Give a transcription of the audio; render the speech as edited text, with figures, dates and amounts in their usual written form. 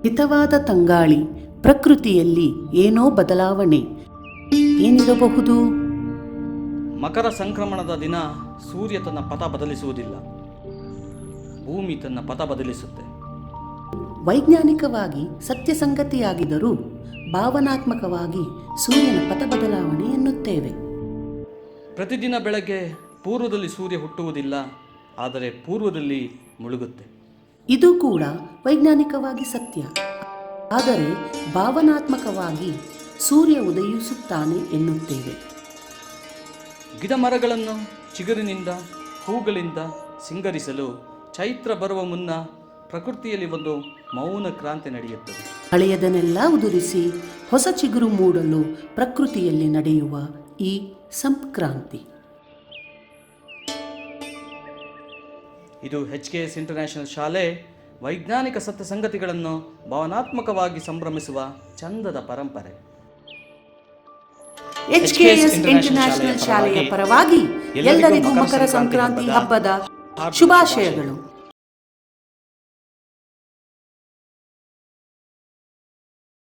ಹಿತವಾದ ತಂಗಾಳಿ, ಪ್ರಕೃತಿಯಲ್ಲಿ ಏನೋ ಬದಲಾವಣೆ. ಏನಿರಬಹುದು? ಮಕರ ಸಂಕ್ರಮಣದ ದಿನ ಸೂರ್ಯ ತನ್ನ ಪಥ ಬದಲಿಸುವುದಿಲ್ಲ, ಭೂಮಿ ತನ್ನ ಪಥ ಬದಲಿಸುತ್ತೆ. ವೈಜ್ಞಾನಿಕವಾಗಿ ಸತ್ಯ ಸಂಗತಿಯಾಗಿದ್ದರೂ ಭಾವನಾತ್ಮಕವಾಗಿ ಸೂರ್ಯನ ಪಥ ಬದಲಾವಣೆ ಎನ್ನುತ್ತೇವೆ. ಪ್ರತಿದಿನ ಬೆಳಗ್ಗೆ ಪೂರ್ವದಲ್ಲಿ ಸೂರ್ಯ ಹುಟ್ಟುವುದಿಲ್ಲ, ಆದರೆ ಪೂರ್ವದಲ್ಲಿ ಮುಳುಗುತ್ತೆ. ಇದು ಕೂಡ ವೈಜ್ಞಾನಿಕವಾಗಿ ಸತ್ಯ. ಆದರೆ ಭಾವನಾತ್ಮಕವಾಗಿ ಸೂರ್ಯ ಉದಯಿಸುತ್ತಾನೆ ಎನ್ನುತ್ತೇವೆ. ಗಿಡ ಮರಗಳನ್ನು ಚಿಗುರಿನಿಂದ ಹೂಗಳಿಂದ ಸಿಂಗರಿಸಲು ಚೈತ್ರ ಬರುವ ಮುನ್ನ ಪ್ರಕೃತಿಯಲ್ಲಿ ಒಂದು ಮೌನ ಕ್ರಾಂತಿ ನಡೆಯುತ್ತದೆ. ಹಳೆಯದನ್ನೆಲ್ಲ ಉದುರಿಸಿ ಹೊಸ ಚಿಗುರು ಮೂಡಲು ಪ್ರಕೃತಿಯಲ್ಲಿ ನಡೆಯುವ ಈ ಸಂಕ್ರಾಂತಿ. ಇದು HKS ಇಂಟರ್ನ್ಯಾಷನಲ್ ಶಾಲೆ ವೈಜ್ಞಾನಿಕ ಸತ್ಯ ಸಂಗತಿಗಳನ್ನು ಭಾವನಾತ್ಮಕವಾಗಿ ಸಂಭ್ರಮಿಸುವ ಚಂದದ ಪರಂಪರೆ. HKS ಇಂಟರ್ನ್ಯಾಷನಲ್ ಶಾಲೆಯ ಪರವಾಗಿ ಎಲ್ಲರಿಗೂ ಮಕರ ಸಂಕ್ರಾಂತಿ ಹಬ್ಬದ ಶುಭಾಶಯಗಳು.